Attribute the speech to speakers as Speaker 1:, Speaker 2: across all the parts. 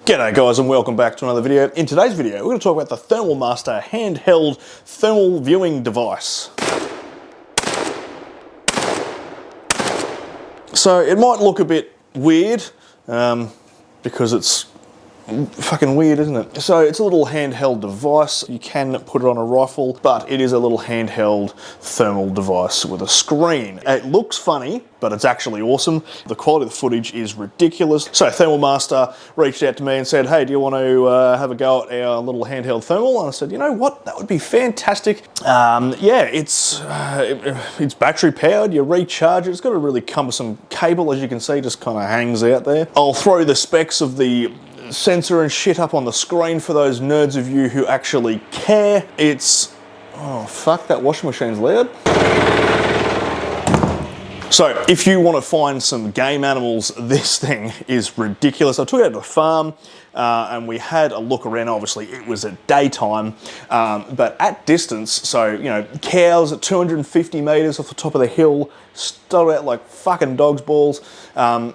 Speaker 1: G'day guys and welcome back to another video. In today's video we're going to talk about the Thermal Master handheld thermal viewing device. So it might look a bit weird because it's fucking weird, isn't it? So it's a little handheld device. You can put it on a rifle, but it is a little handheld thermal device with a screen. It looks funny, but it's actually awesome. The quality of the footage is ridiculous. So Thermal Master reached out to me and said, hey, do you want to have a go at our little handheld thermal? And I said, you know what, that would be fantastic. Yeah, it's battery powered, you recharge it. It's got a really cumbersome cable, as you can see, just kind of hangs out there. I'll throw the specs of the sensor and shit up on the screen for those nerds of you who actually care. It's, oh fuck, that washing machine's loud. So if you want to find some game animals, this thing is ridiculous. I took it out to the farm and we had a look around. Obviously it was at daytime, but at distance, so you know, cows at 250 meters off the top of the hill, stood out like fucking dog's balls,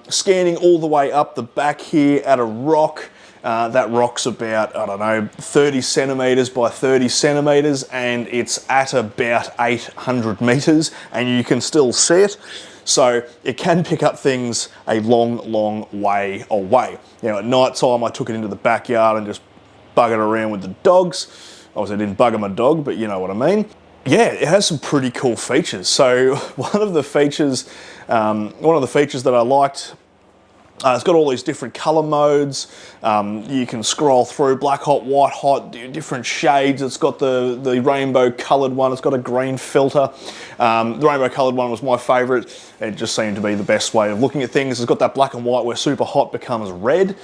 Speaker 1: scanning all the way up the back here at a rock. That rock's about, I don't know, 30 centimeters by 30 centimeters, and it's at about 800 meters, and you can still see it. So it can pick up things a long, long way away. You know, at night time, I took it into the backyard and just buggered around with the dogs. Obviously, I didn't bugger my dog, but you know what I mean. Yeah, it has some pretty cool features. So one of the features that I liked, it's got all these different color modes. You can scroll through black hot, white hot, different shades. It's got the rainbow colored one. It's got a green filter. The rainbow colored one was my favorite. It just seemed to be the best way of looking at things. It's got that black and white where super hot becomes red.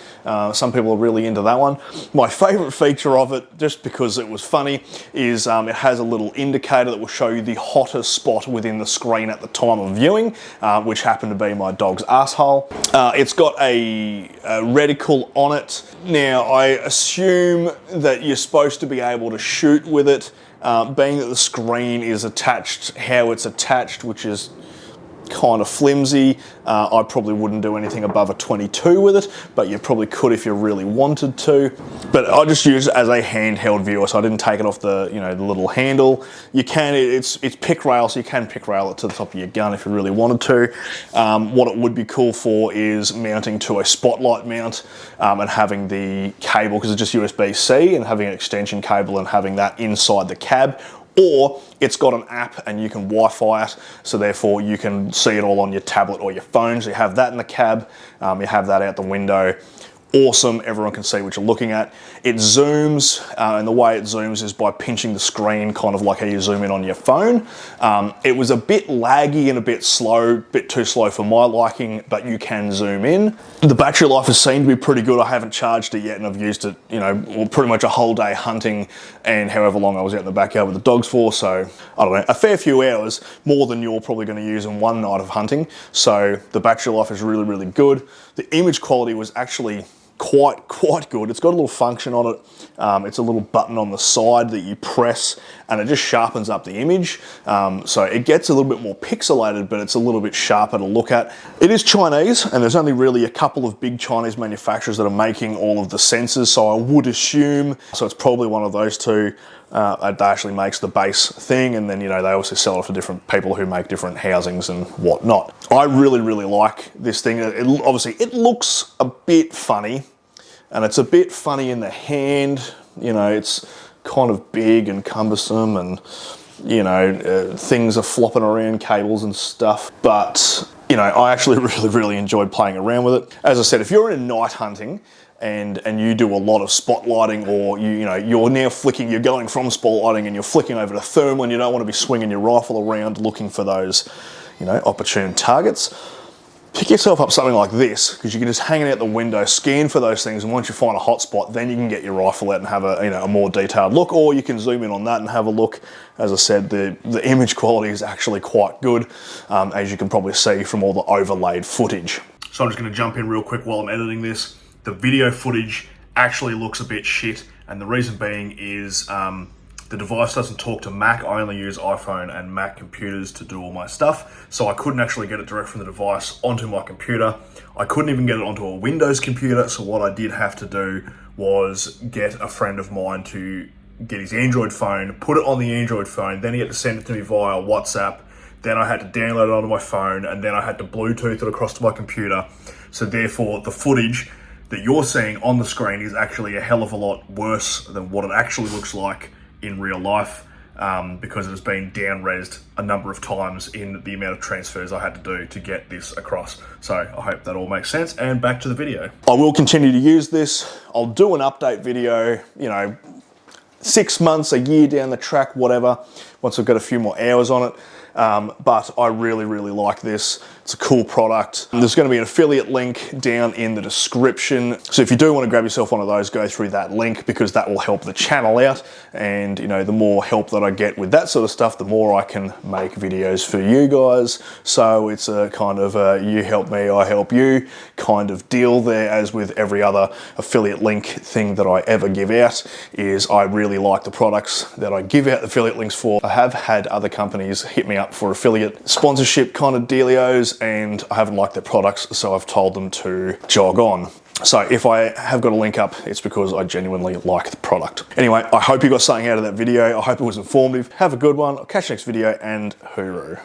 Speaker 1: Some people are really into that one. My favorite feature of it, just because it was funny, is it has a little indicator that will show you the hottest spot within the screen at the time of viewing, which happened to be my dog's asshole. It's got a reticle on it. Now, I assume that you're supposed to be able to shoot with it, being that the screen is attached how it's attached, which is kind of flimsy. I probably wouldn't do anything above a 22 with it, but you probably could if you really wanted to. But I just use it as a handheld viewer, so I didn't take it off the, you know, the little handle. You can, it's pick rail, so you can pick rail it to the top of your gun if you really wanted to. What it would be cool for is mounting to a spotlight mount and having the cable, because it's just USB-C, and having an extension cable and having that inside the cab. Or it's got an app and you can Wi-Fi it, so therefore you can see it all on your tablet or your phone. So you have that in the cab, you have that out the window. Awesome, everyone can see what you're looking at. It zooms, and the way it zooms is by pinching the screen, kind of like how you zoom in on your phone. It was a bit laggy and a bit slow, a bit too slow for my liking, but you can zoom in. The battery life has seemed to be pretty good. I haven't charged it yet, and I've used it, you know, well, pretty much a whole day hunting, and however long I was out in the backyard with the dogs for, so, I don't know, a fair few hours, more than you're probably gonna use in one night of hunting. So the battery life is really, really good. The image quality was actually quite good. It's got a little function on it. It's a little button on the side that you press and it just sharpens up the image. So it gets a little bit more pixelated, but it's a little bit sharper to look at. It is Chinese, and there's only really a couple of big Chinese manufacturers that are making all of the sensors, so I would assume, so it's probably one of those two. That actually makes the base thing, and then, you know, they also sell it to different people who make different housings and whatnot. I really, really like this thing. Obviously, it looks a bit funny, and it's a bit funny in the hand. You know, it's kind of big and cumbersome, and, you know, things are flopping around, cables and stuff. But, you know, I actually really, really enjoyed playing around with it. As I said, if you're in night hunting, and you do a lot of spotlighting, or you know, you're now flicking, you're going from spotlighting and you're flicking over to thermal, and you don't want to be swinging your rifle around looking for those, you know, opportune targets, pick yourself up something like this, because you can just hang it out the window, scan for those things, and once you find a hot spot, then you can get your rifle out and have a, you know, a more detailed look, or you can zoom in on that and have a look. As I said, the image quality is actually quite good, as you can probably see from all the overlaid footage. So I'm just going to jump in real quick while I'm editing this. The video footage actually looks a bit shit, and the reason being is The device doesn't talk to Mac. I only use iPhone and Mac computers to do all my stuff. So I couldn't actually get it direct from the device onto my computer. I couldn't even get it onto a Windows computer. So what I did have to do was get a friend of mine to get his Android phone, put it on the Android phone, then he had to send it to me via WhatsApp. Then I had to download it onto my phone, and then I had to Bluetooth it across to my computer. So therefore, the footage that you're seeing on the screen is actually a hell of a lot worse than what it actually looks like in real life, because it has been down-resed a number of times in the amount of transfers I had to do to get this across. So I hope that all makes sense, and back to the video. I will continue to use this. I'll do an update video, 6 months, a year down the track, whatever, once I've got a few more hours on it. But I really, really like this. It's a cool product. There's going to be an affiliate link down in the description. So if you do want to grab yourself one of those, go through that link, because that will help the channel out. And the more help that I get with that sort of stuff, the more I can make videos for you guys. So it's a kind of a you help me, I help you kind of deal there, as with every other affiliate link thing that I ever give out. Is I really like the products that I give out affiliate links for. I have had other companies hit me up for affiliate sponsorship kind of dealios, and I haven't liked their products, so I've told them to jog on. So if I have got a link up, it's because I genuinely like the product. Anyway, I hope you got something out of that video. I hope it was informative. Have a good one. I'll catch you next video, and hooroo.